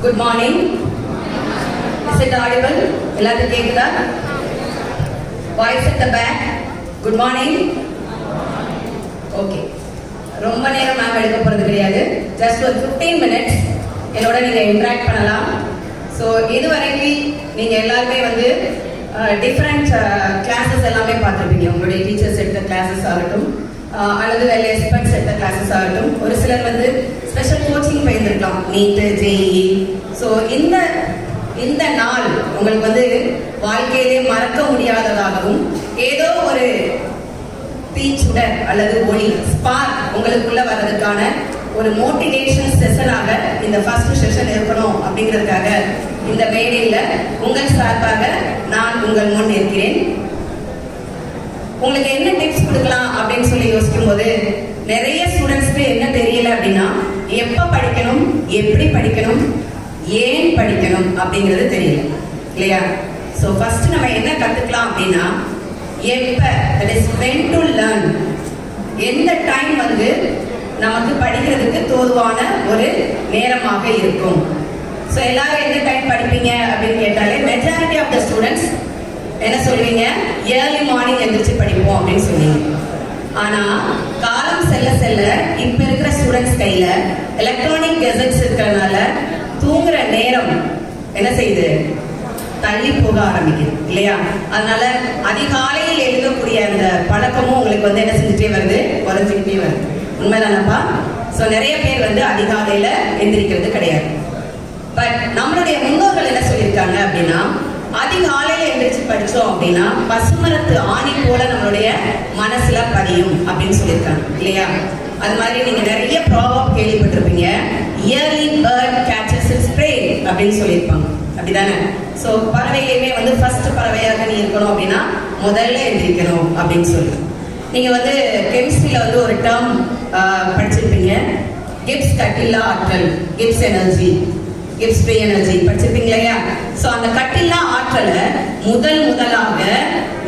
Good morning. Is it audible? எல்லாத்துக்கும் கேக்குதா? Voice at the back. Good morning. Okay. ரொம்ப நேரம் மேம் எடுக்க போறது கிடையாது. Just ஒரு 15 minutes என்னோட நீங்க இன்டராக்ட் பண்ணலாம். ஸோ இதுவரைக்கும் நீங்க எல்லாருமே வந்து டிஃப்ரெண்ட் கிளாஸஸ் எல்லாமே பார்த்துருப்பீங்க. உங்களுடைய டீச்சர்ஸ் எடுத்த கிளாஸஸ் ஆகட்டும் அல்லது வேலை எக்ஸ்பர்ட்ஸ் எடுத்த கிளாஸஸ் ஆகட்டும். ஒரு சிலர் வந்து ஸ்பெஷல் கோச்சிங் போயிருந்திருக்கலாம், நீட்டு, ஜேஇ. ஸோ இந்த நாள் உங்களுக்கு வந்து வாழ்க்கையிலே மறக்க முடியாததாகவும் ஏதோ ஒரு தீச்சுடர் அல்லது ஒளி ஸ்பார்க் உங்களுக்குள்ள வர்றதுக்கான ஒரு மோட்டிவேஷன் செஷனாக இந்த ஃபர்ஸ்ட் செஷன் இருக்கணும் அப்படிங்கிறதுக்காக இந்த மேடையில உங்கள் சார்பாக நான் உங்கள் முன் இருக்கிறேன். உங்களுக்கு என்ன டிப்ஸ் கொடுக்கலாம் அப்படின்னு சொல்லி யோசிக்கும் போது நிறைய ஸ்டூடெண்ட்ஸ்க்கு என்ன தெரியல அப்படின்னா எப்ப படிக்கணும், எப்படி படிக்கணும், ஏன் படிக்கணும் அப்படிங்கிறது தெரியல இல்லையா? ஸோ ஃபர்ஸ்ட் நம்ம என்ன கத்துக்கலாம் அப்படின்னா எப்ப, that is when to learn, எந்த டைம் வந்து நமக்கு படிக்கிறதுக்கு தோதுவான ஒரு நேரமாக இருக்கும். ஸோ எல்லாரும் எந்த டைம் படிப்பீங்க அப்படின்னு கேட்டாலே மெஜாரிட்டி ஆஃப் த ஸ்டூடெண்ட்ஸ் என்ன சொல்வீங்க, ஏர்லி மார்னிங் எந்திரிச்சு படிப்போம் அப்படின்னு சொல்லுவீங்க. ஆனா காலம் செல்ல செல்ல இப்ப இருக்கிற ஸ்டூடெண்ட்ஸ் கையில எலக்ட்ரானிக் கெசட்ஸ் இருக்கிறதுனால தூங்குற நேரம் என்ன செய்யுது, தள்ளி போக ஆரம்பிக்குது இல்லையா? அதனால அதிகாலையில் எழுதக்கூடிய அந்த பழக்கமும் உங்களுக்கு வந்து என்ன செஞ்சுட்டே வருது, குறைஞ்சிக்கிட்டே வருது. உண்மைதானப்பா? ஸோ நிறைய பேர் வந்து அதிகாலையில எந்திரிக்கிறது கிடையாது. பட் நம்மளுடைய முன்னோர்கள் என்ன சொல்லியிருக்காங்க அப்படின்னா அதிகாலையில எந்திரிச்சு படிச்சோம் அப்படின்னா பசுமரத்து ஆணி போல நம்மளுடைய மனசுல பதியும் அப்படின்னு சொல்லியிருக்காங்க இல்லையா? அது மாதிரி நீங்க நிறைய ப்ராவர்ப் கேள்விப்பட்டிருப்பீங்க. Early bird catches its prey அப்படின்னு சொல்லியிருப்பாங்க, அப்படிதானே? ஸோ பறவையிலுமே வந்து ஃபர்ஸ்ட் பறவையாக நீ இருக்கணும் அப்படின்னா முதல்ல எந்திரிக்கணும் அப்படின்னு சொல்லி நீங்க வந்து கெமிஸ்ட்ரியில வந்து ஒரு டேர்ம் படிச்சிருப்பீங்க, கிப்ஸ் கட்டில்லா ஆற்றல், Gibbs energy, Gibbs free energy படிச்சிருப்பீங்க இல்லையா? ஸோ அந்த கட்டில்லா ஆற்றலை முதலாக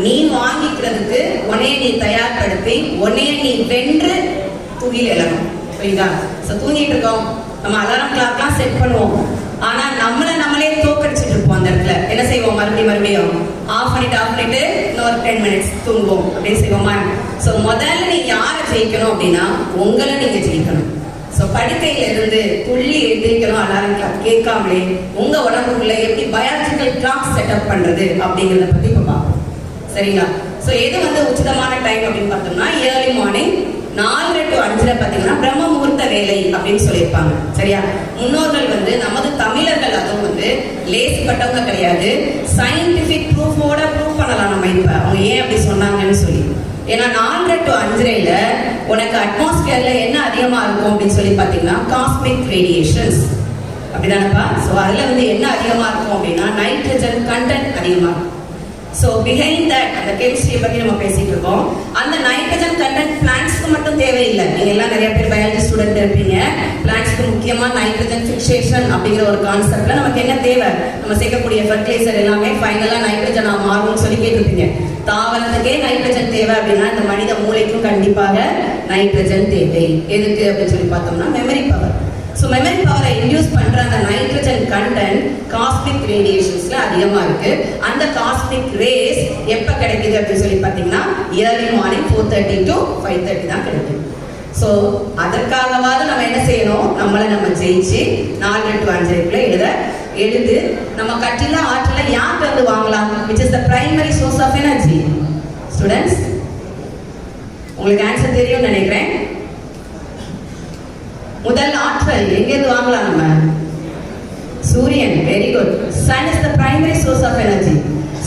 நீ வாங்கிக்கிறதுக்கு உன்னைய நீ தயார்படுத்தி உன்னைய நீ வென்று தூங்கில் எழணும். புரியுதா? ஸோ தூங்கிட்டு இருக்கோம், நம்ம அலாரம் கிளாக்லாம் செட் பண்ணுவோம், ஆனா நம்மளே தோக்கடிச்சிட்டு இருப்போம். அந்த இடத்துல என்ன செய்வோம், மறுபடியும் ஆஃப் பண்ணிட்டு இன்னொரு 10 minutes தூங்குவோம் அப்படின்னு செய்வோமா? ஸோ முதல்ல நீ யாரை ஜெயிக்கணும் அப்படின்னா உங்களை நீங்க ஜெயிக்கணும். ஸோ படுக்கையில இருந்து துள்ளி எழுந்திரிக்கணும், அலாரம் கிளாக் கேட்காமலே உங்க உடம்புக்குள்ள எப்படி பயாலஜிக்கல் கிளாக் செட்டப் பண்றது அப்படிங்கிறத பத்தி இப்ப பார்ப்போம். சரிங்களா? ஸோ எது வந்து உச்சிதமான டைம் அப்படின்னு பார்த்தோம்னா ஏர்லி மார்னிங் 4 to 5 பார்த்தீங்கன்னா பிரம்ம முகூர்த்த வேலை அப்படின்னு சொல்லியிருப்பாங்க. சரியா? முன்னோர்கள் வந்து நமது தமிழர்கள் அதுவும் வந்து லேசிப்பட்டவங்க கிடையாது. சயின்டிபிக் ப்ரூஃபோட ப்ரூவ் பண்ணலாம் நம்ம இப்ப அவங்க ஏன் அப்படி சொன்னாங்கன்னு சொல்லி. ஏன்னா 4 to 5 உனக்கு அட்மாஸ்பியர்ல என்ன அதிகமா இருக்கும் அப்படின்னு சொல்லி பாத்தீங்கன்னா காஸ்மிக் ரேடியேஷன்ஸ், அப்படிதானப்பா? ஸோ அதுல வந்து என்ன அதிகமா இருக்கும் அப்படின்னா நைட்ரஜன் கண்டென்ட் அதிகமா இருக்கும். ஸோ பிஹைண்ட் தட் அந்த கெமிஸ்ட்ரியை பத்தி நம்ம பேசிட்டு இருக்கோம். அந்த நைட்ரஜன் கண்டென்ட் பிளான்ட்ஸ்க்கு மட்டும் தேவையில்லை. நீங்க எல்லாம் நிறைய பேர் பயாலஜி ஸ்டூடெண்ட் இருப்பீங்க. பிளான்ட்ஸ்க்கு முக்கியமா நைட்ரஜன் ஃபிக்சேஷன் அப்படிங்கிற ஒரு கான்செப்ட்ல நமக்கு என்ன தேவை, நம்ம சேர்க்கக்கூடிய ஃபர்டிலைசர் எல்லாமே ஃபைனலா நைட்ரஜனா மாறும்னு சொல்லி கேட்டிருப்பீங்க. தாவரத்துக்கே நைட்ரஜன் தேவை அப்படின்னா இந்த மனித மூளைக்கும் கண்டிப்பாக நைட்ரஜன் தேவை. எதுக்கு அப்படின்னு சொல்லி பார்த்தோம்னா மெமரி பவர். ஸோ மெமரி பவரை இன்டியூஸ் பண்ற அந்த நைட்ரஜன் கண்டென்ட் காஸ்மிக் ரேடியேஷன்ஸ்ல அதிகமா இருக்கு. அந்த காஸ்மிக் ரேஸ் எப்ப கிடைக்குது அப்படின்னு சொல்லி பார்த்தீங்கன்னா ஏர்லி மார்னிங் 4:30 to 5:30 தான் கிடைக்கும். ஸோ அதற்காகவாவது நம்ம என்ன செய்யணும், நம்ம ஜெயிச்சு 4 to 5 எழுது நம்ம கட்டில ஆற்றலை யார்கிட்ட இருந்து வாங்கலாம், which is the primary source of energy. Students உங்களுக்கு ஆன்சர் தெரியும் நினைக்கிறேன். முதல் ஆற்றல் எங்கிருந்து வாங்கலாம் நம்ம? சூரியன். Very good. Sun is the primary source of energy.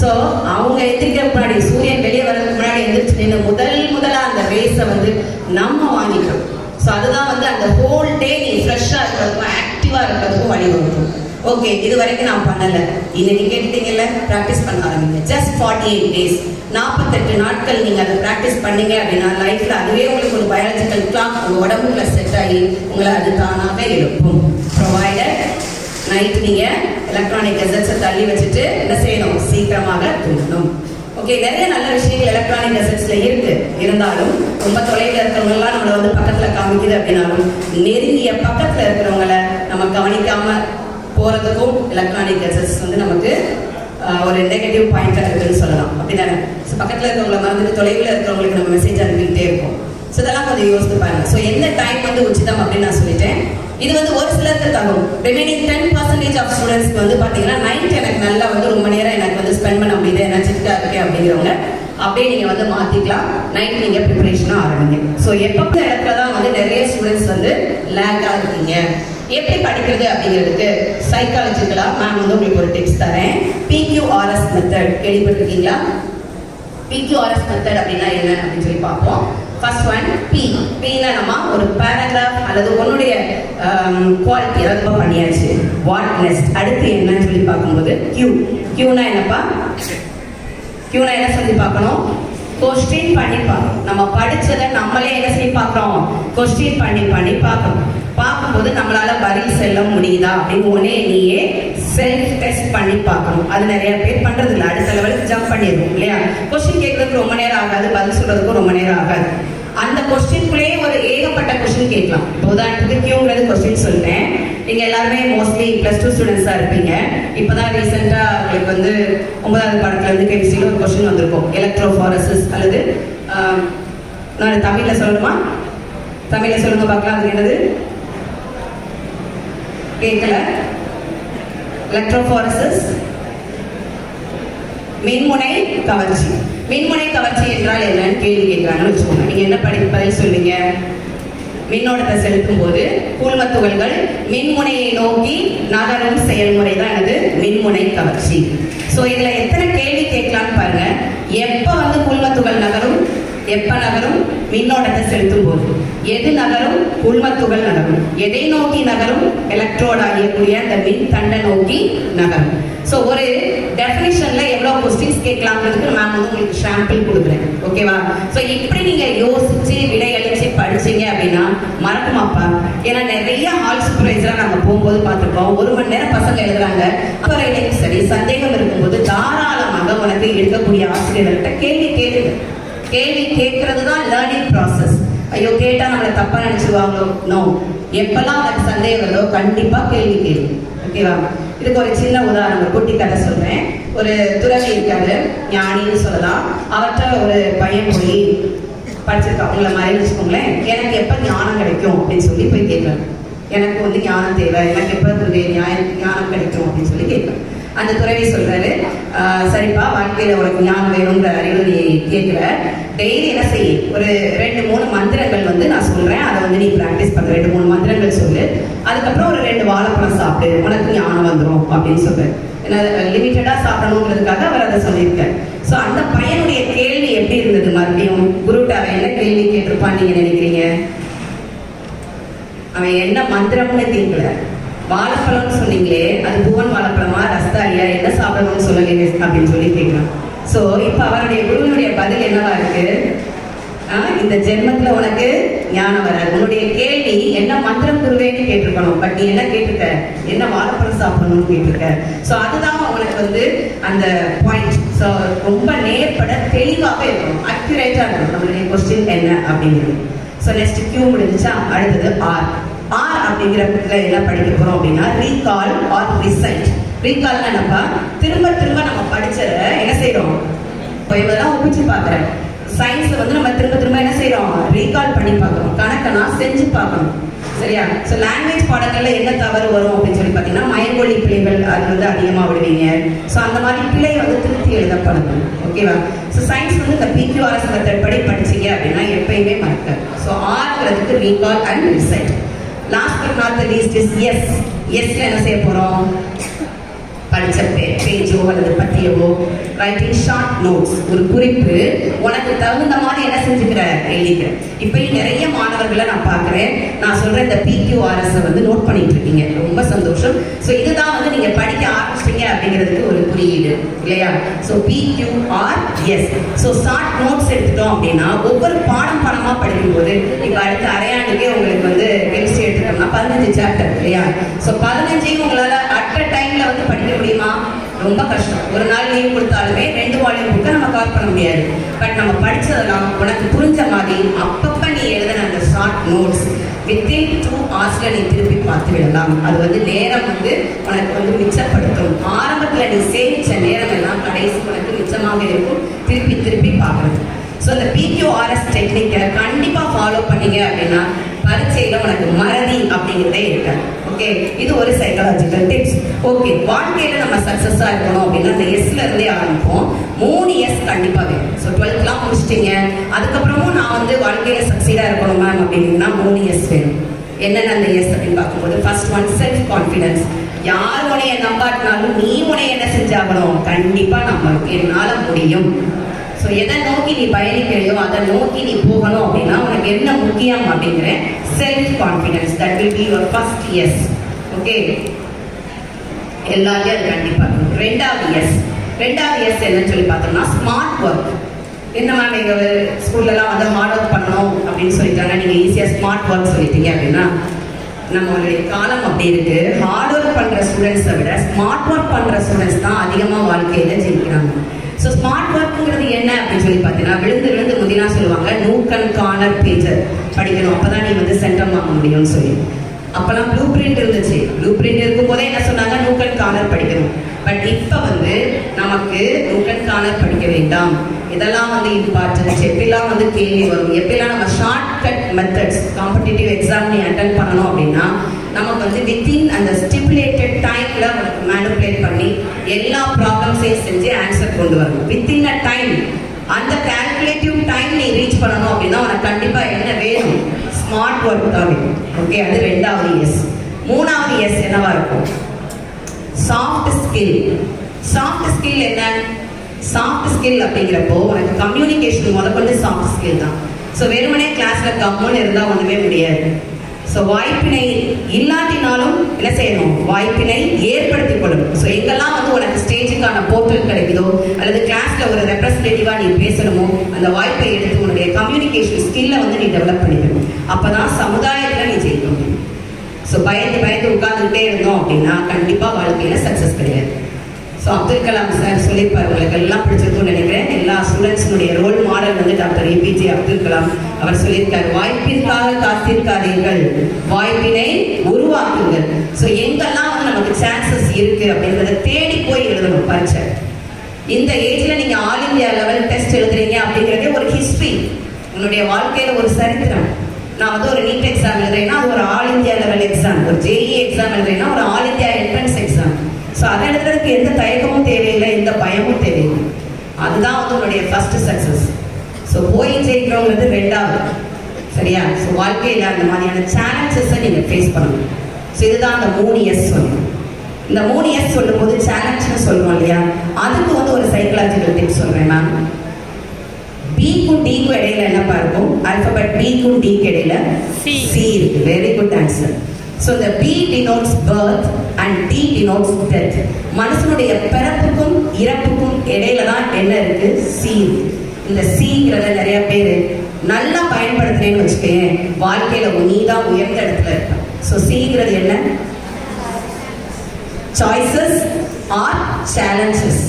So அவங்க எந்திரிக்க முன்னாடி, சூரியன் வெளியே வர்றதுக்கு முன்னாடி எந்திரிச்சு முதலா அந்த ரேஸை வந்து நம்ம வாங்கிட்டோம். ஸோ அதுதான் வந்து அந்த ஹோல் டே நீ ஃப்ரெஷ்ஷாக இருக்கிறதுக்கும் ஆக்டிவாக இருக்கிறதுக்கும் வழிவகுக்கும். ஓகே, இது வரைக்கும் நான் பண்ணல, இன்னைக்கு கேட்டுட்டீங்கல்ல, ப்ராக்டிஸ் பண்ண ஆரம்பிங்க. ஜஸ்ட் 48 days, 48 நாட்கள் நீங்க அதை ப்ராக்டிஸ் பண்ணீங்க அப்படின்னா லைஃப்ல அதுவே உங்களுக்கு ஒரு பயாலஜிக்கல் கிளாக் உங்க உடம்புக்குள்ள செட் ஆகி உங்களை அது தானாக எழுப்பும். ப்ரொவைடட் நைட் நீங்க எலக்ட்ரானிக் கெசட்ஸை தள்ளி வச்சுட்டு என்ன செய்யணும், சீக்கிரமாக தூங்கணும். ஓகே, நிறைய நல்ல விஷயங்கள் எலக்ட்ரானிக் கெசட்ஸ்ல இருக்கு. இருந்தாலும் ரொம்ப தொலைவில் இருக்கிறவங்க எல்லாம் நம்மளை வந்து பக்கத்துல காமிக்குது அப்படின்னாலும் நெருங்கிய பக்கத்துல இருக்கிறவங்கள நம்ம கவனிக்காம போகிறதுக்கும் எலக்ட்ரானிக் கெஜெட்ஸ் வந்து நமக்கு ஒரு நெகட்டிவ் பாயிண்டாக இருக்குதுன்னு சொல்லலாம். அப்படி தானே? ஸோ பக்கத்தில் இருக்கிறவங்கள மறந்துட்டு தொலைவில் இருக்கிறவங்களுக்கு நம்ம மெசேஜ் அனுப்பிக்கிட்டே இருக்கோம். ஸோ இதெல்லாம் கொஞ்சம் யோசித்து பாருங்க. ஸோ எந்த டைம் வந்து உச்சிதம் அப்படின்னு நான் சொல்லிட்டேன். இது வந்து ஒரு சிலருக்கு தகும். ரிமைனிங் 10% ஆஃப் ஸ்டூடெண்ட்ஸ்க்கு வந்து பார்த்தீங்கன்னா நைட் எனக்கு நல்லா வந்து ரொம்ப நேரம் எனக்கு வந்து ஸ்பெண்ட் பண்ண முடியுது, எனர்ஜெட்டிக்காக இருக்கேன் அப்படிங்கிறவங்க அப்படியே நீங்கள் வந்து மாற்றிக்கலாம். நைட் நீங்கள் ப்ரிப்பரேஷனாக ஆரம்பிங்க. ஸோ எப்போ இடத்துல தான் வந்து நிறைய ஸ்டூடெண்ட்ஸ் வந்து லேக்காக இருக்கீங்க, எப்படி படிக்கிறது அப்படிங்கிறதுக்கு சைக்காலஜிக்கலாக மேம் வந்து உங்களுக்கு ஒரு டிப்ஸ் தரேன். PQRS மெத்தட் கேள்விப்பட்டிருக்கீங்களா? PQRS மெத்தட் அப்படின்னா என்ன அப்படின்னு சொல்லி பார்ப்போம். ஃபர்ஸ்ட் ஒன் Pனா நம்ம ஒரு பேராகிராஃப் அல்லது உன்னுடைய குவாலிட்டி அதாவது பண்ணியாச்சு. வாட் நெக்ஸ்ட், அடுத்து என்னன்னு சொல்லி பார்க்கும்போது Qனா என்னப்பா? Qனா என்ன சொல்லி பார்க்கணும்? கொஸ்டின் பண்ணி பார்க்கணும். நம்ம படிச்சதை நம்மளே என்ன சொல்லி பார்க்குறோம்? கொஸ்டின் பண்ணி பார்க்கணும். பார்க்கும்போது நம்மளால பதில் செல்ல முடியுதா அப்படின்னு உடனே நீயே செல்ஃப் டெஸ்ட் பண்ணி பார்க்கணும். அது நிறைய பேர் பண்றது இல்லை. அடுத்த லெவலுக்கு ஜம்ப் பண்ணிடுவோம் இல்லையா? கொஸ்டின் கேட்கறதுக்கு ரொம்ப நேரம் ஆகாது, பதில் சொல்றதுக்கும் ரொம்ப நேரம் ஆகாது. அந்த கொஸ்டின்குள்ளேயே ஒரு ஏகப்பட்ட கொஸ்டின் கேட்கலாம். இப்போ உதாரணத்துக்கு கியூங்கிறது கொஸ்டின் சொல்லிட்டேன். நீங்க எல்லாருமே மோஸ்ட்லி +2 ஸ்டூடெண்ட்ஸா இருப்பீங்க. இப்போதான் ரீசெண்டா உங்களுக்கு வந்து 9வது பாடத்துல இருந்து கெமிஸ்ட்ரியில் ஒரு கொஸ்டின் வந்திருக்கும். எலக்ட்ரோஃபாரசிஸ் அல்லது நான் தமிழ்ல சொல்லணுமா? தமிழ்ல சொல்லுங்க பார்க்கலாம். அது என்னது? கேட்கல. எலக்ட்ரோஃபாரசிஸ் மின்முனை கவர்ச்சி. மின்முனை கவர்ச்சி என்றால் என்னன்னு கேள்வி கேட்கிறாங்கன்னு வச்சுக்கோங்க. நீங்க என்ன பதில் சொல்லுவீங்க? மின்னோட்டத்தை செலுத்தும் போது கூழ்ம துகள்கள் மின்முனையை நோக்கி நகரும் செயல்முறை தான் எனது மின்முனை கவர்ச்சி. ஸோ இதுல எத்தனை கேள்வி கேட்கலான்னு பாருங்க. எப்ப வந்து கூழ்ம துகள் நகரும்? எப்ப நகரும்? மின்னோட்டத்தை செலுத்தும் போது. எது நகரும்? கூழ்மத்துகள் நகரும். எதை நோக்கி நகரும்? எலக்ட்ரோட் ஆகியக்கூடிய அந்த மின் தண்டை நோக்கி நகரும். ஸோ ஒரு டெஃபினிஷன்ல எவ்வளவு கொஸ்டின்ஸ் கேட்கலாம்ன்றதுக்கு நான் வந்து உங்களுக்கு சாம்பிள் கொடுக்குறேன். ஓகேவா? ஸோ இப்படி நீங்க யோசிச்சு விடையளிச்சு படிச்சீங்க அப்படின்னா மறக்குமாப்பா. ஏன்னா நிறைய ஹால் சூப்பர்வைசரா நம்ம போகும்போது பார்த்துருக்கோம். 1 மணி நேரம் பசங்க எழுதுறாங்க. அப்புறம் சரி சந்தேகம் இருக்கும்போது தாராளமாக உனக்கு எடுக்கக்கூடிய ஆசிரியர்கிட்ட கேள்வி கேளுங்க. கேள்வி கேட்கறது தான் லேர்னிங் ப்ராசஸ். ஐயோ கேட்டா நம்மளை தப்பா நினைச்சுவாங்களோ? நோ. எப்பெல்லாம் உனக்கு சந்தேகம் வருதோ கண்டிப்பா கேள்வி கேளு. ஓகேவா? இதுக்கு ஒரு சின்ன உதாரணம், ஒரு குட்டி கதை சொல்றேன். ஒரு துறவி இருக்காரு, ஞானின்னு சொல்லலாம். அவர்கிட்ட ஒரு பையன் போய் படிச்சிருக்கா, உங்களை மாதிரி வச்சுக்கோங்களேன். எனக்கு எப்ப ஞானம் கிடைக்கும் அப்படின்னு சொல்லி போய் கேட்கறாரு. எனக்கு வந்து ஞானம் தேவை, எனக்கு எப்ப ஞானம் கிடைக்கும் அப்படின்னு சொல்லி கேட்கறேன். அந்த துறவி சொல்றாரு, சரிப்பா வாழ்க்கையில உனக்கு ஞானம் வேணுங்கிற அறிவுரையை கேட்கிற, டெய்லி என்ன செய்ய, ஒரு 2-3 மந்திரங்கள் வந்து நான் சொல்றேன், அதை வந்து நீ பிராக்டிஸ் பண்ற. 2-3 மந்திரங்கள் சொல்லு, அதுக்கப்புறம் ஒரு 2 வாழைப்பழம் சாப்பிடு, உனக்கு ஞானம் வந்துடும் அப்படின்னு சொல்றேன். ஏன்னா லிமிட்டடா சாப்பிடணுங்கிறதுக்காக அவர் அதை சொல்லியிருக்காரு. ஸோ அந்த பையனுடைய கேள்வி எப்படி இருந்தது? மறுபடியும் குருட்ட அவன் என்ன கேள்வி கேட்டிருப்பான்னு நீங்க நினைக்கிறீங்க? அவன் என்ன மந்திரம்னு கேட்கல. வாழைப்பழம்னு சொன்னீங்களே, அது பூவன் வாழைப்பழமா ரஸ்தாலியா, என்ன சாப்பிடணும்னு சொல்லலையே அப்படின்னு சொல்லி கேட்கலாம். ஸோ இப்போ அவருடைய குருவினுடைய பதில் என்னவா இருக்கு? இந்த ஜென்மத்துல உனக்கு ஞானம் வராது. உன்னுடைய கேள்வி என்ன மந்திரம் குருவேன்னு கேட்டிருக்கணும். பட் நீ என்ன கேட்டிருக்க? என்ன வாழைப்பழம் சாப்பிடணும்னு கேட்டிருக்க. ஸோ அதுதான் உனக்கு வந்து அந்த பாயிண்ட். ஸோ ரொம்ப நேர்பட தெளிவாக இருக்கணும், அக்யூரேட்டா இருக்கணும் நம்மளுடைய கொஸ்டின் என்ன அப்படிங்கிறது. ஸோ நெக்ஸ்ட் கியூ முடிஞ்சுச்சா? அடுத்தது ஆர். ஆர் அப்படிங்கிற என்ன படிக்க போறோம் அப்படின்னா ரீகால் ஆர் ரிசைட். ரீகால்னா என்னப்பா? திரும்ப திரும்ப நம்ம படிச்சதை என்ன செய்யறோம்? இப்போ இதெல்லாம் ஒப்பிச்சு பார்க்குறேன். சயின்ஸ்ல வந்து நம்ம திரும்ப திரும்ப என்ன செய்யறோம்? ரீகால் பண்ணி பார்க்கறோம். கணக்கனா செஞ்சு பார்க்கணும். சரியா? ஸோ லாங்குவேஜ் பாடங்கள்ல என்ன தவறு வரும் அப்படின்னு சொல்லி பார்த்தீங்கன்னா மயங்கொழி பிள்ளைகள் அது வந்து அதிகமாக விடுவீங்க. ஸோ அந்த மாதிரி பிள்ளை வந்து திருத்தி எழுதப்படணும். ஓகேவா? ஸோ சயின்ஸ் வந்து இந்த PQRS மெத்தட் படி படிச்சீங்க அப்படின்னா எப்பயுமே மறக்க. ஸோ ஆர்ங்கிறதுக்கு recall and recite. Last but not the least is S. எஸ்ல என்ன செய்ய போறோம்? படிச்ச பேஜோ அல்லது பத்தியவோ ரைட்டிங் ஷார்ட் நோட்ஸ், ஒரு குறிப்பு உனக்கு தகுந்த மாதிரி என்ன செஞ்சுக்கிற எழுதிக்கிற. இப்பயும் நிறைய மாணவர்களை நான் பார்க்குறேன். நான் சொல்றேன் இந்த PQRS வந்து நோட் பண்ணிட்டு இருக்கீங்க, ரொம்ப சந்தோஷம். ஸோ இதுதான் வந்து நீங்க படிக்க ஆரம்பிச்சிட்டீங்க அப்படிங்கிறதுக்கு ஒரு குறியீடு இல்லையா? So PQRS. So short notes எடுத்துட்டோம் அப்படின்னா ஒவ்வொரு பாடமா படிக்கும்போது இப்போ அடுத்த அரையாண்டுக்கே உங்களுக்கு வந்து கெமிஸ்ட்ரி எடுத்துட்டோம்னா 15 சாப்டர் இல்லையா? ஸோ 15ஐயும் உங்களால அட் அ டைம்ல வந்து படிக்க முடியுமா? ரொம்ப கஷ்டம். ஒரு நாள் லீவ் கொடுத்தாலுமே 2 வால்யூம் புக்கை நம்ம கவர் பண்ண முடியாது. பட் நம்ம படிச்சதெல்லாம் உனக்கு புரிஞ்ச மாதிரி அப்பப்ப நீ எழுதின அந்த ஷார்ட் நோட்ஸ் வித்தின் 2 hours நீ திருப்பி பார்த்து விடலாம். அது வந்து நேரம் வந்து உனக்கு வந்து மிச்சப்படுத்தும். ஆரம்பத்தில் நீ சேமிச்ச நேரம் எல்லாம் கடைசி உனக்கு மிச்சமாக இருக்கும் திருப்பி திருப்பி பார்க்கறது. ஸோ இந்த PQRS டெக்னிக்கை கண்டிப்பாக ஃபாலோ பண்ணீங்க அப்படின்னா பரீட்சையில் உனக்கு மறதி அப்படிங்கிறதே இருக்காது. ஓகே, இது ஒரு சைக்காலஜிக்கல் டிப்ஸ். ஓகே, வாழ்க்கையில் நம்ம சக்ஸஸாக இருக்கணும் அப்படின்னா இந்த எஸ்ல இருந்தே ஆரம்பிப்போம். 3 எஸ் கண்டிப்பாக வேணும். ஸோ 12th முடிச்சிட்டிங்க, அதுக்கப்புறமும் நான் வந்து வாழ்க்கையில் சக்சீடாக இருக்கணும் மேம் அப்படின்னா 3 எஸ் வேணும். என்னென்ன அந்த எஸ் அப்படின்னு பார்க்கும்போது ஃபர்ஸ்ட் ஒன் செல்ஃப் கான்ஃபிடன்ஸ். யார் உனைய நம்பாட்டினாலும் நீ உனைய என்ன செஞ்சாகணும், கண்டிப்பாக நம்மளுக்கு என்னால் முடியும். ஸோ எதை நோக்கி நீ பயணிக்கிறையோ அதை நோக்கி நீ போகணும் அப்படின்னா உனக்கு என்ன முக்கியம் அப்படிங்கிற self confidence. That will be your first yes. Okay, எல்லாத்தையும் அது கண்டிப்பாக இருக்கும். ரெண்டாவது எஸ் என்னன்னு சொல்லி பார்த்தோம்னா ஸ்மார்ட் ஒர்க். என்ன மேம் எங்கள் ஸ்கூல்லலாம் வந்து ஹார்ட் ஒர்க் பண்ணணும் அப்படின்னு சொல்லிட்டாங்க, நீங்கள் ஈஸியாக ஸ்மார்ட் ஒர்க் சொல்லிட்டீங்க அப்படின்னா நம்மளுடைய காலம் அப்படி இருக்கு. ஹார்ட் ஒர்க் பண்ணுற ஸ்டூடெண்ட்ஸை விட ஸ்மார்ட் ஒர்க் பண்ணுற ஸ்டூடெண்ட்ஸ் தான் அதிகமாக வாழ்க்கையில் ஜெயிக்கிறாங்க. ஸோ ஸ்மார்ட் ஒர்க்குங்கிறது என்ன அப்படின்னு சொல்லி பார்த்தீங்கன்னா விழுந்து முதினா சொல்லுவாங்க நூக்கணக்கான பேஜர் படிக்கணும், அப்போதான் நீ வந்து சென்டம் வாங்க முடியும்னு சொல்லி. அப்போல்லாம் ப்ளூ பிரிண்ட் இருந்துச்சு. ப்ளூ பிரிண்ட் இருக்கும் போதே என்ன சொன்னாங்க, நூக்கன் கார்னர் படிக்கணும். பட் இப்போ வந்து நமக்கு நூக்கன் கார்னர் படிக்க வேண்டாம். இதெல்லாம் வந்து இம்பார்ட்டன்ஸ். எப்பெல்லாம் வந்து கேள்வி வரும், எப்பெல்லாம் நம்ம short cut methods competitive exam நீ அட்டன் பண்ணணும் அப்படின்னா நமக்கு வந்து வித்தின் அந்த ஸ்டிப்புலேட்டட் டைம்ல உனக்கு மேனிபுலேட் பண்ணி எல்லா ப்ராப்ளம்ஸையும் செஞ்சு ஆன்சர் கொண்டு வரணும் வித்தின் அ டைம். அந்த கால்குலேட்டிவ் டைம் நீ ரீச் பண்ணணும் அப்படின்னா உனக்கு கண்டிப்பா என்ன வேணும், ஸ்மார்ட் ஒர்க் தான் வேணும். ஓகே, அது ரெண்டாவது எஸ். மூணாவது எஸ் என்னவா இருக்கும், சாஃப்ட் ஸ்கில். சாஃப்ட் ஸ்கில் என்ன, சாஃப்ட் ஸ்கில் அப்படிங்கிறப்போ உனக்கு கம்யூனிகேஷன் முதற்கொண்டு சாஃப்ட் ஸ்கில் தான். ஸோ வெறுமனே கிளாஸ்ல கம்முன்னு இருந்தால் ஒன்றுமே முடியாது. ஸோ வாய்ப்பினை இல்லாட்டினாலும் என்ன செய்யணும், வாய்ப்பினை ஏற்படுத்திக் கொள்ளணும். ஸோ எங்கெல்லாம் வந்து உனக்கு ஸ்டேஜுக்கான போர்ட்டல் கிடைக்குதோ அல்லது கிளாஸ்ல ஒரு ரெப்ரஸன்டேட்டிவா நீ பேசணுமோ அந்த வாய்ப்பை எடுத்து உன்னுடைய கம்யூனிகேஷன் ஸ்கில்லை வந்து நீ டெவலப் பண்ணிக்கணும். அப்பதான் சமுதாயத்தில் நீ ஜெயிக்க முடியும். ஸோ பயந்து உட்கார்ந்துக்கிட்டே இருந்தோம் அப்படின்னா கண்டிப்பா வாழ்க்கையில சக்சஸ் கிடையாது. ஸோ அப்துல் கலாம் சார் சொல்லியிருப்பார், உங்களுக்கு எல்லாம் பிடிச்சிருக்கும்னு நினைக்கிறேன். எல்லா ஸ்டூடெண்ட்ஸுடைய ரோல் மாடல் வந்து டாக்டர் APJ அப்துல் கலாம். அவர் சொல்லியிருக்கார், வாய்ப்பிற்காக காத்திருக்காதீர்கள், வாய்ப்பினை உருவாக்குங்கள். ஸோ எங்கெல்லாம் வந்து நமக்கு சான்சஸ் இருக்கு அப்படின்றத தேடி போய் எழுதணும் பரீட்சை. இந்த ஏஜ்ல நீங்க ஆல் இந்தியா லெவல் டெஸ்ட் எழுதுறீங்க அப்படிங்கிறதே ஒரு ஹிஸ்டரி, உன்னுடைய வாழ்க்கையில ஒரு சரித்திரம். நான் வந்து ஒரு நீட் எக்ஸாம் எழுதுறேன்னா அது ஒரு ஆல் இந்தியா லெவல் எக்ஸாம், ஒரு JEE எக்ஸாம் எழுதுறேன்னா ஒரு all India entrance exam. So அதை எழுதுறதுக்கு எந்த தயக்கமும் தேவையில்லை, எந்த பயமும் தேவையில்லை. அதுதான் வந்து உன்னுடைய ஃபர்ஸ்ட் சக்சஸ். ஸோ போய் ஜெயிக்கிறவங்கிறது ரெண்டாவது. சரியா? ஸோ வாழ்க்கையில் அந்த மாதிரியான சேலஞ்சஸை நீங்கள் ஃபேஸ் பண்ணணும். ஸோ இதுதான் அந்த 3 எஸ் சொல்லணும். இந்த 3 எஸ் சொல்லும் போது சேலஞ்சுன்னு சொல்லுவோம் இல்லையா, அதுக்கு வந்து ஒரு சைக்கலாஜிக்கல் டிப்ஸ் சொல்றேன் மேம். பிக்கும் டிக்கும் இடையில என்னப்பா இருக்கும், ஆல்பபெட் பிக்கும் டிக்கு இடையில சி இருக்கு. Very good answer. So the B denotes birth and D denotes death. மனுஷனுடைய பிறப்புக்கும் இறப்புக்கும் இடையில தான் என்ன இருக்கு, C. இந்த Cங்கிறத நிறைய பேர் நல்லா பயன்படுத்துறேன்னு வச்சுக்கேன், வாழ்க்கையில நீ தான் உயர்ந்த இடத்துல இருப்ப. ஸோ Cங்கிறது என்ன, சாய்ஸஸ் ஆர் சேலஞ்சஸ்.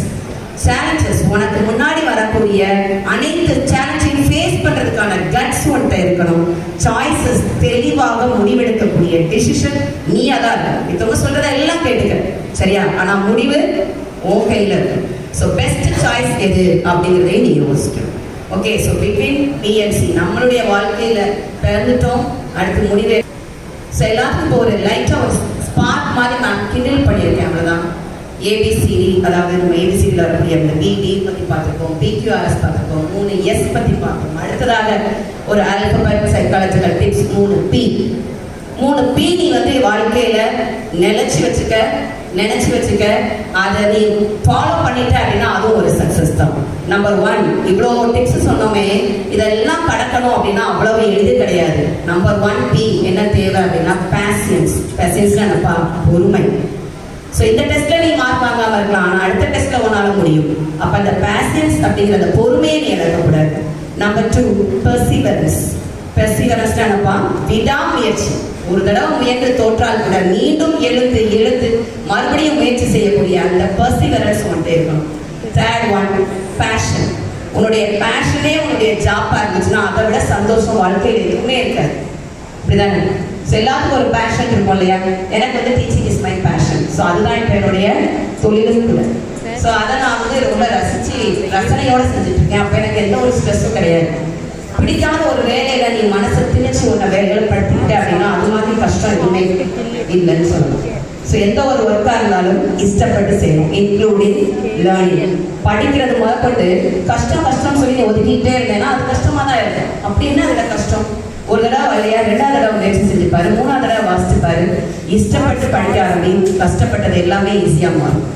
சேலஞ்சஸ் உனக்கு முன்னாடி வரக்கூடிய அனைத்து சேலஞ்சையும் ஃபேஸ் பண்றதுக்கான கட்ஸ் உன்கிட்ட இருக்கணும். சாய்ஸஸ் தெளிவாக முடிவெடுக்கக்கூடிய டிசிஷன் நீ அதான் இருக்கும். இப்போ சொல்றத எல்லாம் கேட்டுக்க, சரியா? ஆனா முடிவு உன் கையில இருக்கு. ஸோ பெஸ்ட் சாய்ஸ் எது அப்படிங்கிறதையும் நீ யோசிக்கணும். Okay, so between B and C நம்மளுடைய வாழ்க்கையில பிறந்துட்டோம், அடுத்து முடிவு. ஸோ எல்லாத்துக்கும் இப்போ ஒரு லைட்டா ஒரு ஸ்பார்க் மாதிரி நான் கிண்டில் பண்ணியிருக்கேன், அவ்வளவுதான். ABCD, அதாவது நம்ம ABCD வரக்கூடிய அந்த BD பத்தி பார்த்துருக்கோம், PQRS பார்த்துருக்கோம், 3 எஸ் பத்தி பார்த்தோம். அடுத்ததாக ஒரு ஆல்பபெட் சைக்காலஜிக்கல் டிப்ஸ் 3 P நீ வந்து வாழ்க்கையில நினைச்சு வச்சுக்க, அதை நீ ஃபாலோ பண்ணிட்ட அப்படின்னா அதுவும் ஒரு சக்சஸ் தான். நம்பர் 1, இவ்வளோ டிப்ஸ் சொன்னோமே, இதெல்லாம் கடக்கணும் அப்படின்னா அவ்வளவு எளிது கிடையாது. நம்பர் 1 P என்ன தேவை அப்படின்னா பேஷன்ஸ். என்னப்பா, பொறுமை. ஸோ இந்த டெஸ்ட்ல நீ மார்க் வாங்காம இருக்கலாம், ஆனால் அடுத்த டெஸ்ட்ல உன்னால முடியும். அப்ப அந்த பேஷன்ஸ் அப்படிங்கிற அந்த பொறுமையை நீ இழக்கக்கூடாது. நம்பர் 2 பெர்சிவரன்ஸ் என்னப்பா, விடாமுயற்சி. ஒரு தடவை முயன்று தோற்றால் கூட மீண்டும் எழுந்து மறுபடியும் முயற்சி செய்யக்கூடிய அந்த பெர்சிவரன்ஸ் உன்கிட்ட இருக்கணும். Third 1 passion. உன்னுடைய பேஷனே உன்னுடைய ஜாப்பா இருந்துச்சுன்னா அதை விட சந்தோஷம் வாழ்க்கையில் எதுவுமே இருக்காது. அப்படிதானே? ஸோ எல்லாத்துக்கும் ஒரு பேஷன் இருக்கும் இல்லையா? எனக்கு வந்து teaching is my passion. So அதுதான் இப்போ என்னுடைய தொழிலும் கூட. ஸோ அதை நான் வந்து ரொம்ப ரசனையோடு செஞ்சுட்டு இருக்கேன். அப்போ எனக்கு எந்த ஒரு ஸ்ட்ரெஸ்ஸும் கிடையாது. பிடிக்காத ஒரு வேலையில நீ மனசை திணிச்சு உன்னை வேலைகளை படுத்திக்கிட்ட அப்படின்னா அது மாதிரி கஷ்டம் எதுவுமே இல்லைன்னு சொல்லணும். ஸோ எந்த ஒரு ஒர்க்காக இருந்தாலும் இஷ்டப்பட்டு செய்யணும், இன்க்ளூடிங் லேர்னிங். படிக்கிறது முதற்கொண்டு கஷ்டம் சொல்லி நீ ஒதுக்கிட்டே இருந்தேன்னா அது கஷ்டமாக தான் இருக்கும். அப்படின்னா அதில் கஷ்டம் ஒரு தடவை வரலையா, 2வது தடவை முயற்சி செஞ்சுப்பாரு, 3வது தடவை வாசிச்சுப்பாரு. இஷ்டப்பட்டு படிக்க ஆரம்பி, கஷ்டப்பட்டது எல்லாமே ஈஸியாக மாறும்.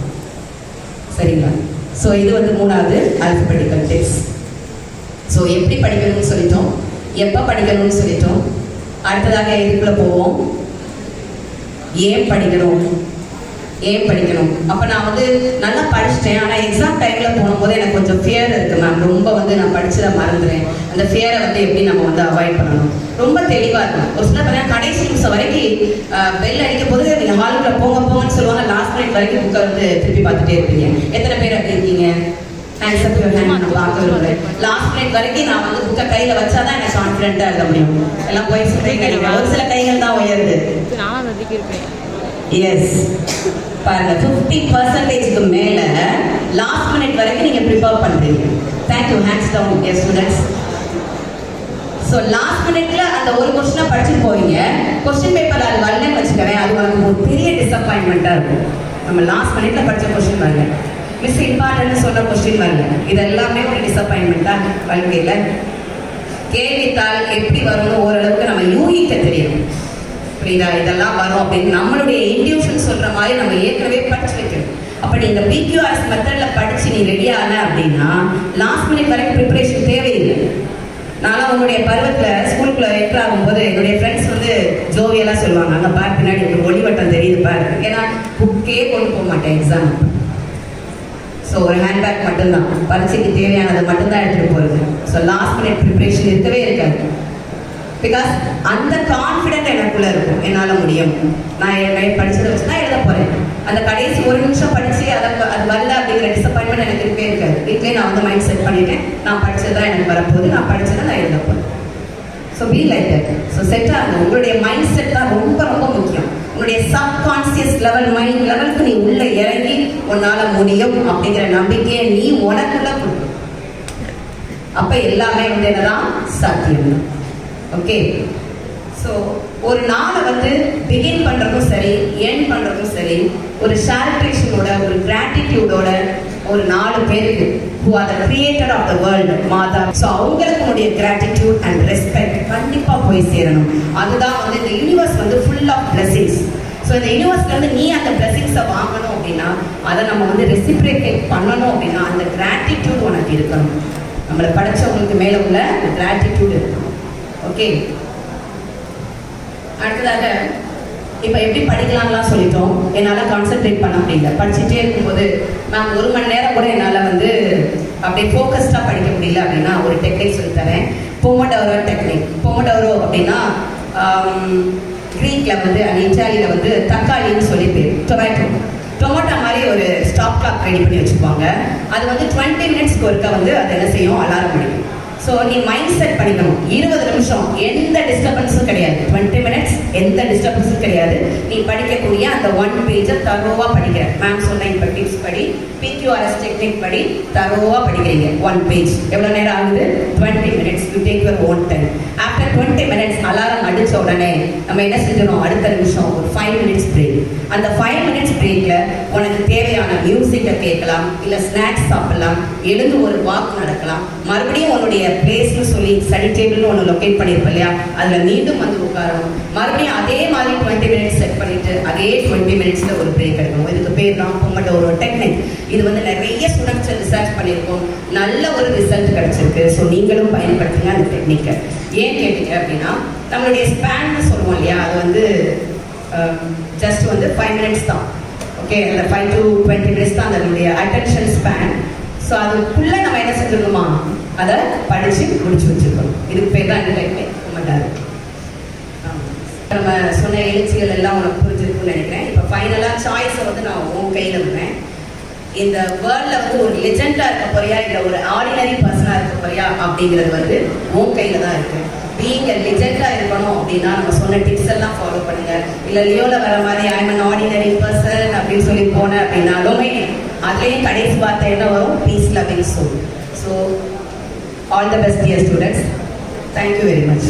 சரிங்களா? ஸோ இது வந்து 3வது ஆல்பபெட்டிக்கல் டிப்ஸ். ஸோ எப்படி படிக்கணும்னு சொல்லிட்டோம், எப்போ படிக்கணும்னு சொல்லிட்டோம். அடுத்ததாக இதுக்குள்ள போவோம், ஏன் படிக்கணும். அப்போ நான் வந்து நல்லா படிச்சுட்டேன், ஆனால் எக்ஸாம் டைமில் போகும்போது எனக்கு கொஞ்சம் ஃபியர் இருக்குது மேம். ரொம்ப வந்து நான் படிச்சதை மறந்துடுறேன். அந்த ஃபியரை வந்து எப்படி நம்ம வந்து அவாய்ட் பண்ணணும், ரொம்ப தெளிவாக இருக்கும். ஒரு சில பார்த்தீங்கன்னா கடைசி நிமிஷம் வரைக்கும் பெல் அடிக்கும் போது நீங்கள் ஹாலுக்குள்ள போங்கன்னு சொல்லுவாங்க. லாஸ்ட் மினிட் வரைக்கும் புக்கை வந்து திருப்பி பார்த்துட்டே இருப்பீங்க. எத்தனை பேர் அப்படி இருக்கீங்க? லாஸ்ட் மினிட் வரைக்கும் நான் வந்து புக்கை கையில் வச்சாதான் எனக்கு கான்ஃபிடென்ட்டாக எழுத முடியும். எல்லாம் போய் சொல்றீங்க, ஒரு சில கைகள் தான் உயருது. எஸ் பாருங்க, 50% மேல லாஸ்ட் மினிட் வரைக்கும் நீங்க ப்ரிப்பேர் பண்றீங்க. Thank you, hands down yes students. So last மினிட்ல அந்த ஒரு கொஸ்டினை படிச்சுட்டு போவீங்க. கொஸ்டின் பேப்பர் அது வரலன்னு வச்சுக்கிறேன், அது உங்களுக்கு ஒரு பெரிய டிசப்பாயின்மெண்ட்டாக இருக்கும். நம்ம லாஸ்ட் மினிட்ல படித்த கொஸ்டின் வரல, மிஸ் இம்பார்ட்டன்ட்னு சொன்ன கொஸ்டின் வரல, இது எல்லாமே ஒரு டிசப்பாயின்மெண்ட்டாக வாழ்க்கையில். கேள்வித்தாள் எப்படி வரும்னு ஓரளவுக்கு நம்ம யூகிக்க தெரியும். புரியுதா? இதெல்லாம் வரும் அப்படின்னு நம்மளுடைய இன்ட்யூஷன் சொல்ற மாதிரி நம்ம ஏற்கனவே படிச்சு வைக்கணும். அப்ப நீங்க PQRS மெத்தட்ல படிச்சு நீ ரெடி ஆன அப்படின்னா லாஸ்ட் மினிட் வரைக்கும் ப்ரிப்பரேஷன் தேவையில்லை. நானும் உங்களுடைய பருவத்துல ஸ்கூலுக்குள்ள என்ட்ரு ஆகும்போது என்னுடைய ஃப்ரெண்ட்ஸ் வந்து ஜோவியெல்லாம் சொல்லுவாங்க, அங்க பாரு பின்னாடி ஒரு ஒளிவட்டம் தெரியுது பாரு. ஏன்னா புக்கே கொண்டு போக மாட்டேன் எக்ஸாம். ஸோ ஒரு ஹேண்ட்பேக் மட்டும்தான், பரீட்சைக்கு தேவையானது மட்டும்தான் எடுத்துட்டு போறது. ஸோ லாஸ்ட் மினிட் ப்ரிப்பரேஷன் இருக்கவே இருக்காது. பிகாஸ் அந்த கான்ஃபிடென்ட் எனக்குள்ள இருக்கும், என்னால் முடியும், நான் படிச்சதை வச்சு தான் எழுத போறேன். அந்த கடைசி ஒரு நிமிஷம் படிச்சு அது வரல அப்படிங்கிற டிசப்பாயின்மெண்ட் எனக்கு இருக்கவே இருக்காது. வீட்லேயே நான் வந்து மைண்ட் செட் பண்ணிட்டேன், நான் படிச்சதுதான் எனக்கு வரப்போகுது, நான் படிச்சதை நான் எழுத போறேன். So be like that. So set ஆகும். உங்களுடைய மைண்ட் செட் தான் ரொம்ப ரொம்ப முக்கியம். உங்களுடைய சப்கான்சியஸ் லெவல், மைண்ட் லெவலுக்கு நீ உள்ள இறங்கி உன்னால முடியும் அப்படிங்கிற நம்பிக்கையை நீ உனக்குள்ள கொடுக்கும். அப்ப எல்லாமே வந்து என்னதான் சாத்தியம். ஓகே. ஸோ ஒரு நாளை வந்து பிகின் பண்ணுறதும் சரி, எண்ட் பண்ணுறதும் சரி, ஒரு சாலிப்ரேஷனோட, ஒரு கிராட்டிடியூடோட, ஒரு 4 பேருக்கு who are the creator of the world, Mata. So அவங்களுக்கு உடைய கிராட்டிடியூட் அண்ட் ரெஸ்பெக்ட் கண்டிப்பாக போய் சேரணும். அதுதான் வந்து இந்த யூனிவர்ஸ் வந்து ஃபுல் ஆஃப் பிளெஸிங்ஸ். ஸோ இந்த யூனிவர்ஸ்ல இருந்து நீ அந்த பிளெஸிங்ஸை வாங்கணும் அப்படின்னா, அதை நம்ம வந்து ரெசிப்ரேட் பண்ணணும் அப்படின்னா அந்த கிராட்டிடியூட் உனக்கு இருக்கணும். நம்மளை படைச்சவங்களுக்கு மேலே உள்ள கிராட்டிடியூட் இருக்கணும். ஓகே. அடுத்ததாக இப்போ எப்படி படிக்கலாம்லாம் சொல்லிட்டோம். என்னால் கான்சென்ட்ரேட் பண்ண முடியல. படிச்சுட்டே இருக்கும்போது நான் 1 மணி நேரம் கூட என்னால் வந்து அப்படியே ஃபோக்கஸ்டாக படிக்க முடியல அப்படின்னா ஒரு டெக்னிக் சொல்லித்தரேன். Pomodoro technique. பொமோடோரோ அப்படின்னா க்ரீக்கில் வந்து அண்ட் இட்டாலியில் வந்து தக்காளின்னு சொல்லி பேர். டொமேட்டோ மாதிரி ஒரு ஸ்டாப் கிளாக் ரெடி பண்ணி வச்சுக்குவாங்க. அது வந்து 20 மினிட்ஸ்க்கு ஒருக்கா வந்து அது என்ன செய்யும், அலாரம் அடிக்கும். ஸோ நீ மைண்ட் செட் பண்ணிக்கணும், 20 நிமிஷம் எந்த டிஸ்டர்பன்ஸும் கிடையாது, 20 மினிட்ஸ் எந்த டிஸ்டர்பன்ஸும் கிடையாது. நீ படிக்கக்கூடிய அந்த 1 பேஜை தரோவாக படிக்கிற. மேம் சொன்ன இப்போ டிப்ஸ் படி, PQRS டெக்னிக் படி தரோவாக படிக்கிறீங்க. 1 பேஜ் எவ்வளோ நேரம் ஆகுது? 20 minutes. You take your own time. After 20 minutes alarm அடித்த உடனே நம்ம என்ன செஞ்சிடும், அடுத்த நிமிஷம் ஒரு 5 மினிட்ஸ் பிரேக். அந்த 5 மினிட்ஸ் பிரேக்கில் உனக்கு தேவையான மியூசிக்கை கேட்கலாம், இல்லை ஸ்நாக்ஸ் சாப்பிடலாம், எழுந்து ஒரு வாக் நடக்கலாம், மறுபடியும் உன்னுடைய பிளேஸ்னு சொல்லி ஸ்டடி டேபிள்னு ஒன்று லொக்கேட் பண்ணியிருப்போம் இல்லையா, அதில் மீண்டும் வந்து உட்காரணும். மறுபடியும் அதே மாதிரி 20 மினிட்ஸ் செட் பண்ணிட்டு அதே 20 மினிட்ஸில் ஒரு பிரேக் எடுக்கணும். இதுக்கு பேர் தான் பொமோடோரோ டெக்னிக். இது வந்து நிறைய ஸ்டூடெண்ட்ஸ் ரிசர்ச் பண்ணியிருக்கோம், நல்ல ஒரு ரிசல்ட் கிடைச்சிருக்கு. ஸோ நீங்களும் பயன்படுத்துங்க அந்த டெக்னிக்கை. ஏன் கேட்டீங்க அப்படின்னா, நம்மளுடைய ஸ்பேன்னு சொல்லுவோம் இல்லையா, அது வந்து ஜஸ்ட் வந்து 5 மினிட்ஸ் தான். ஓகே, அந்த 5 to 20 மினிட்ஸ் தான் அதனுடைய அட்டென்ஷன் ஸ்பேன். ஸோ அதுக்குள்ளே நம்ம என்ன செஞ்சிடணுமா, அதை படித்து முடிச்சு வச்சுருக்கணும். இதுக்கு பேர் தான் இந்த டெக்னிக் பொமோடோரோ. நம்ம சொன்ன எழுச்சிகள் எல்லாம் உனக்கு புரிஞ்சிருக்குன்னு நினைக்கிறேன். இப்போ ஃபைனலாக சாய்ஸை வந்து நான் உன் கையில் விடுறேன். இந்த வேர்ல்டில் வந்து ஒரு லெஜெண்டாக இருக்க போறியா, இல்லை ஒரு ஆர்டினரி பர்சனாக இருக்க போறியா அப்படிங்கிறது வந்து உன் கையில் தான் இருக்குது. பீயிங் லிஜெண்டா இருக்கணும் அப்படின்னா நம்ம சொன்ன டிப்ஸ் எல்லாம் ஃபாலோ பண்ணுங்க. இல்ல லியோல வர மாதிரி I am an ordinary person அப்படின்னு சொல்லி போனேன் அப்படின்னாலுமே அதுலேயும் கடைசி வார்த்தை என்ன வரும்? Peace loving soul. So all the best dear students. Thank you very much.